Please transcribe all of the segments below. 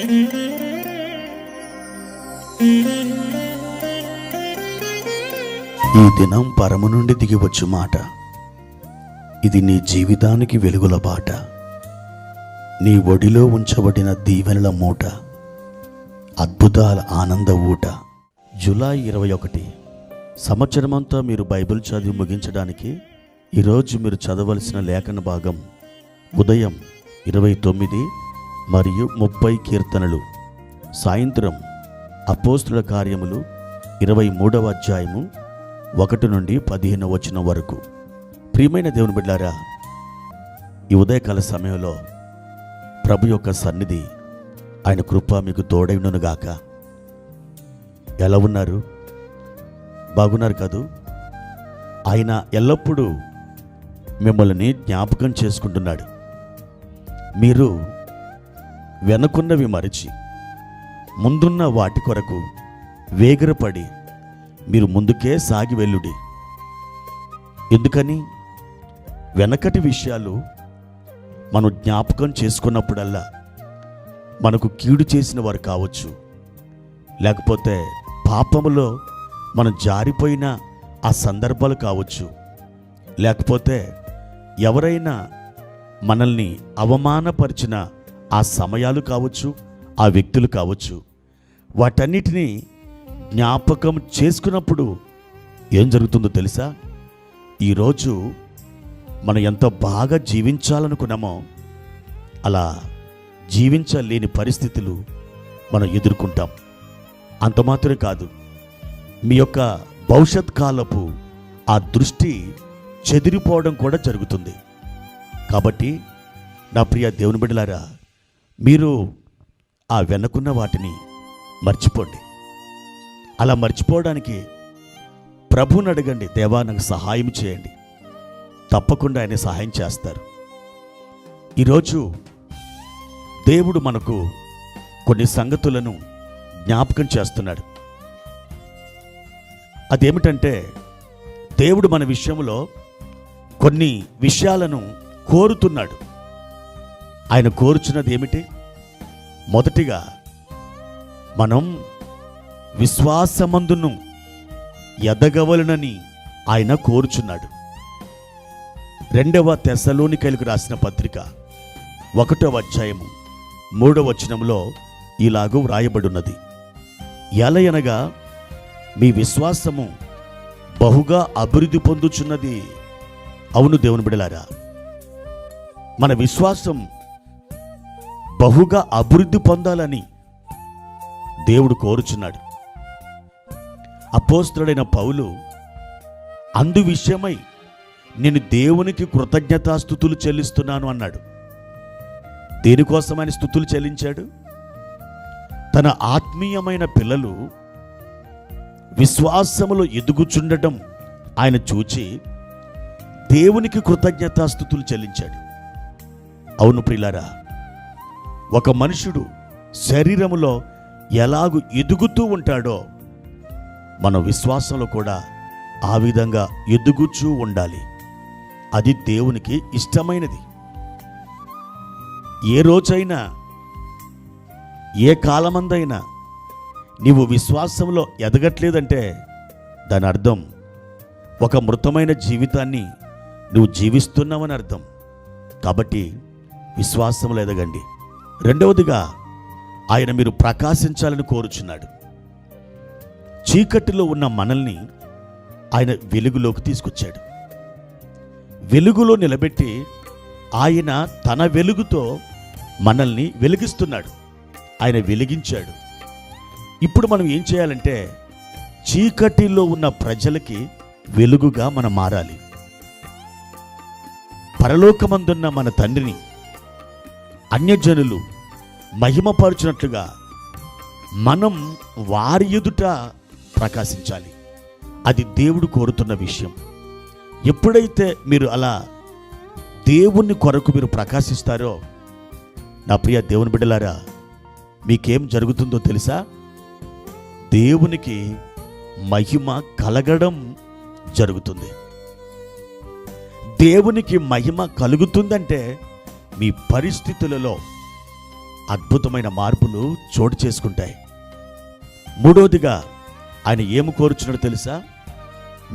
ఈ దినం పరము నుండి దిగివచ్చు మాట, ఇది నీ జీవితానికి వెలుగుల బాట, నీ ఒడిలో ఉంచబడిన దీవెనల మూట, అద్భుతాల ఆనంద ఊట. జూలై 21 సంవత్సరమంతా మీరు బైబిల్ చదివి ముగించడానికి ఈరోజు మీరు చదవలసిన లేఖన భాగం ఉదయం 29 మరియు 30 కీర్తనలు, సాయంత్రం అపోస్తుల కార్యములు 23వ అధ్యాయము 1 నుండి 15వ వచనం వరకు. ప్రియమైన దేవుని బిడ్డలారా, ఈ ఉదయకాల సమయంలో ప్రభు యొక్క సన్నిధి, ఆయన కృప మీకు తోడైనగాక. ఎలా ఉన్నారు? బాగున్నారు కదూ? ఆయన ఎల్లప్పుడూ మిమ్మల్ని జ్ఞాపకం చేసుకుంటున్నాడు. మీరు వెనకున్నవి మరిచి ముందున్న వాటి కొరకు వేగిరపడి మీరు ముందుకే సాగి వెళ్ళుడి. ఎందుకని? వెనకటి విషయాలు మనం జ్ఞాపకం చేసుకున్నప్పుడల్లా మనకు కీడు చేసిన వారు కావచ్చు, లేకపోతే పాపములో మనం జారిపోయిన ఆ సందర్భాలు కావచ్చు, లేకపోతే ఎవరైనా మనల్ని అవమానపరిచిన ఆ సమయాలు కావచ్చు, ఆ వ్యక్తులు కావచ్చు. వాటన్నిటినీ జ్ఞాపకం చేసుకున్నప్పుడు ఏం జరుగుతుందో తెలుసా? ఈరోజు మనం ఎంత బాగా జీవించాలనుకున్నామో అలా జీవించలేని పరిస్థితులు మనం ఎదుర్కొంటాం. అంత మాత్రమే కాదు, మీ యొక్క భవిష్యత్ కాలపు ఆ దృష్టి చెదిరిపోవడం కూడా జరుగుతుంది. కాబట్టి నా ప్రియ దేవుని బిడ్డలారా, మీరు ఆ వెనకున్న వాటిని మర్చిపోండి. అలా మర్చిపోవడానికి ప్రభువుని అడగండి, దేవా నాకు సహాయం చేయండి. తప్పకుండా ఆయన సహాయం చేస్తారు. ఈరోజు దేవుడు మనకు కొన్ని సంగతులను జ్ఞాపకం చేస్తున్నాడు. అదేమిటంటే, దేవుడు మన విషయంలో కొన్ని విషయాలను కోరుతున్నాడు. ఆయన కోరుచున్నది ఏమిటి? మొదటిగా మనం విశ్వాసమందును ఎదగవలనని ఆయన కోరుచున్నాడు. 2వ తెస్సలోనికైలకు రాసిన పత్రిక 1వ అధ్యాయము 3వ వచనంలో ఇలాగూ వ్రాయబడినది, ఎలయనగా మీ విశ్వాసము బహుగా అభివృద్ధి పొందుచున్నది. అవును దేవుని బిడ్డలారా, మన విశ్వాసం బహుగా అభివృద్ధి పొందాలని దేవుడు కోరుచున్నాడు. అపోస్తలుడైన పౌలు అందు విషయమై నేను దేవునికి కృతజ్ఞతాస్తుతులు చెల్లిస్తున్నాను అన్నాడు. దేనికోసమని స్తుతులు చెల్లించాడు? తన ఆత్మీయమైన పిల్లలు విశ్వాసములో ఎదుగుచుండటం ఆయన చూచి దేవునికి కృతజ్ఞతాస్తుతులు చెల్లించాడు. అవును ప్రియులారా, ఒక మనుషుడు శరీరములో ఎలాగూ ఎదుగుతూ ఉంటాడో మన విశ్వాసంలో కూడా ఆ విధంగా ఎదుగుచూ ఉండాలి. అది దేవునికి ఇష్టమైనది. ఏ రోజైనా, ఏ కాలమందైనా నీవు విశ్వాసంలో ఎదగట్లేదంటే దాని అర్థం ఒక మృతమైన జీవితాన్ని నువ్వు జీవిస్తున్నావని అర్థం. కాబట్టి విశ్వాసంలో ఎదగండి. రెండవదిగా, ఆయన మీరు ప్రకాశించాలని కోరుచున్నాడు. చీకటిలో ఉన్న మనల్ని ఆయన వెలుగులోకి తీసుకొచ్చాడు. వెలుగులో నిలబెట్టి ఆయన తన వెలుగుతో మనల్ని వెలిగిస్తున్నాడు. ఆయన వెలిగించాడు. ఇప్పుడు మనం ఏం చేయాలంటే, చీకటిలో ఉన్న ప్రజలకి వెలుగుగా మనం మారాలి. పరలోకమందున్న మన తండ్రిని అన్యజనులు మహిమపరచునట్లుగా మనం వారి ఎదుట ప్రకాశించాలి. అది దేవుడు కోరుతున్న విషయం. ఎప్పుడైతే మీరు అలా దేవుని కొరకు మీరు ప్రకాశిస్తారో, నా ప్రియ దేవుని బిడ్డలారా, మీకేం జరుగుతుందో తెలుసా? దేవునికి మహిమ కలగడం జరుగుతుంది. దేవునికి మహిమ కలుగుతుందంటే మీ పరిస్థితులలో అద్భుతమైన మార్పులు చోటు చేసుకుంటాయి. మూడవదిగా ఆయన ఏమి కోరుచున్నాడో తెలుసా?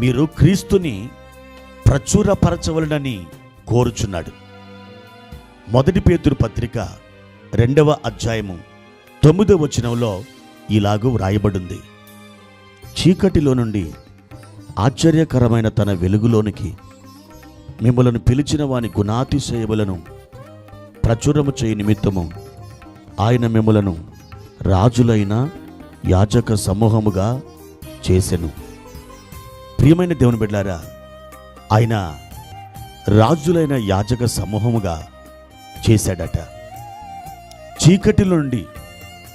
మీరు క్రీస్తుని ప్రచురపరచవలనని కోరుచున్నాడు. 1 పేతురు పత్రిక 2వ అధ్యాయము 9వ వచనంలో ఇలాగూ వ్రాయబడింది: చీకటిలో నుండి ఆశ్చర్యకరమైన తన వెలుగులోనికి మిమ్మలను పిలిచిన వాని గుణాతిశయములను ప్రచురము చేయ నిమిత్తము ఆయన మిమ్మలను రాజులైన యాజక సమూహముగా చేసెను. ప్రియమైన దేవుని బిడ్డలారా, ఆయన రాజులైన యాజక సమూహముగా చేశాడట. చీకటిలో నుండి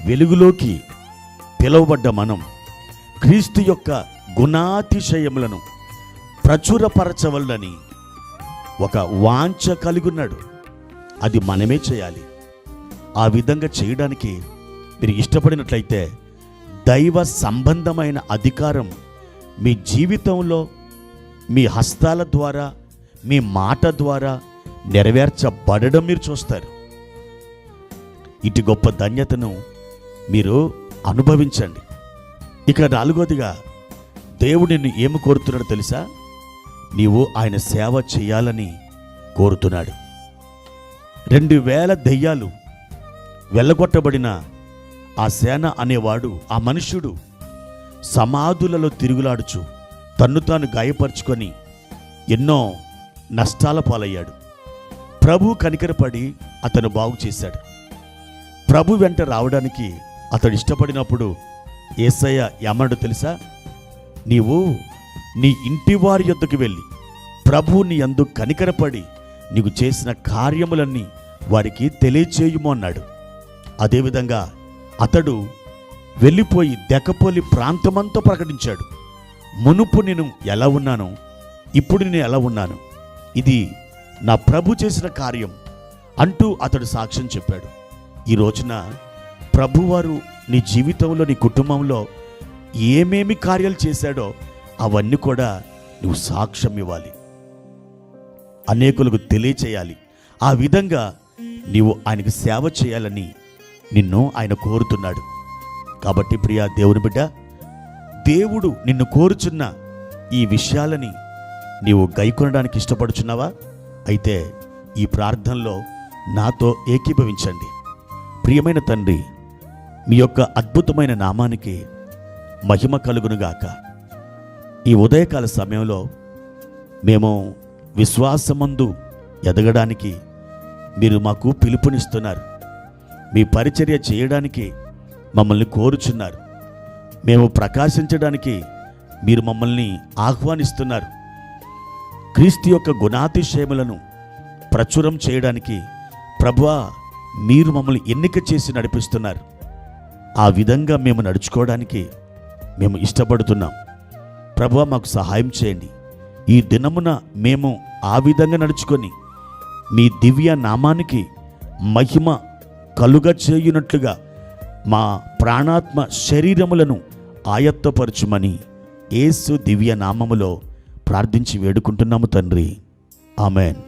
వెలుగులోకి పిలువబడ్డ మనం క్రీస్తు యొక్క గుణాతిశయములను ప్రచురపరచవలనని ఒక వాంఛ కలిగి ఉన్నాడు. అది మనమే చేయాలి. ఆ విధంగా చేయడానికి మీరు ఇష్టపడినట్లయితే దైవ సంబంధమైన అధికారం మీ జీవితంలో మీ హస్తాల ద్వారా, మీ మాట ద్వారా నెరవేర్చబడడం మీరు చూస్తారు. ఇటు గొప్ప ధన్యతను మీరు అనుభవించండి. ఇక 4వదిగా దేవుడు నిన్ను ఏమి కోరుతున్నాడో తెలుసా? నీవు ఆయన సేవ చేయాలని కోరుతున్నాడు. 2000 దెయ్యాలు వెళ్ళగొట్టబడిన ఆ సేన అనేవాడు, ఆ మనుష్యుడు సమాధులలో తిరుగులాడుచు తన్ను తాను గాయపరుచుకొని ఎన్నో నష్టాల పాలయ్యాడు. ప్రభు కనికరపడి అతను బాగు చేశాడు. ప్రభు వెంట రావడానికి అతడు ఇష్టపడినప్పుడు యేసయ్య ఏమన్నాడో తెలుసా? నీవు నీ ఇంటి వారి యొద్దకు వెళ్ళి ప్రభు నీ యందు కనికరపడి నీకు చేసిన కార్యములన్నీ వారికి తెలియచేయుము అన్నాడు. అదేవిధంగా అతడు వెళ్ళిపోయి దెకపోలి ప్రాంతమంతా ప్రకటించాడు. మునుపు నేను ఎలా ఉన్నాను, ఇప్పుడు నేను ఎలా ఉన్నాను, ఇది నా ప్రభు చేసిన కార్యం అంటూ అతడు సాక్ష్యం చెప్పాడు. ఈ రోజున ప్రభువారు నీ జీవితంలో, నీ కుటుంబంలో ఏమేమి కార్యాలు చేశాడో అవన్నీ కూడా నువ్వు సాక్ష్యం ఇవ్వాలి, అనేకులకు తెలియచేయాలి. ఆ విధంగా నీవు ఆయనకు సేవ చేయాలని నిన్ను ఆయన కోరుతున్నాడు. కాబట్టి ప్రియా దేవుని బిడ్డ, దేవుడు నిన్ను కోరుచున్న ఈ విషయాలని నీవు గైకొనడానికి ఇష్టపడుచున్నావా? అయితే ఈ ప్రార్థనలో నాతో ఏకీభవించండి. ప్రియమైన తండ్రి, మీ యొక్క అద్భుతమైన నామానికి మహిమ కలుగునుగాక. ఈ ఉదయకాల సమయంలో మేము విశ్వాసమందు ఎదగడానికి మీరు మాకు పిలుపునిస్తున్నారు. మీ పరిచర్య చేయడానికి మమ్మల్ని కోరుచున్నారు. మేము ప్రకాశించడానికి మీరు మమ్మల్ని ఆహ్వానిస్తున్నారు. క్రీస్తు యొక్క గుణాతిశయములను ప్రచురం చేయడానికి ప్రభువా మీరు మమ్మల్ని ఎన్నిక చేసి నడిపిస్తున్నారు. ఆ విధంగా మేము నడుచుకోవడానికి మేము ఇష్టపడుతున్నాం. ప్రభువా మాకు సహాయం చేయండి. ఈ దినమున మేము ఆ విధంగా నడుచుకొని మీ దివ్య నామానికి మహిమ కలుగ చేయునట్లుగా మా ప్రాణాత్మ శరీరములను ఆయత్తపరచుమని యేసు దివ్య నామములో ప్రార్థించి వేడుకుంటున్నాము తండ్రి. ఆమెన్.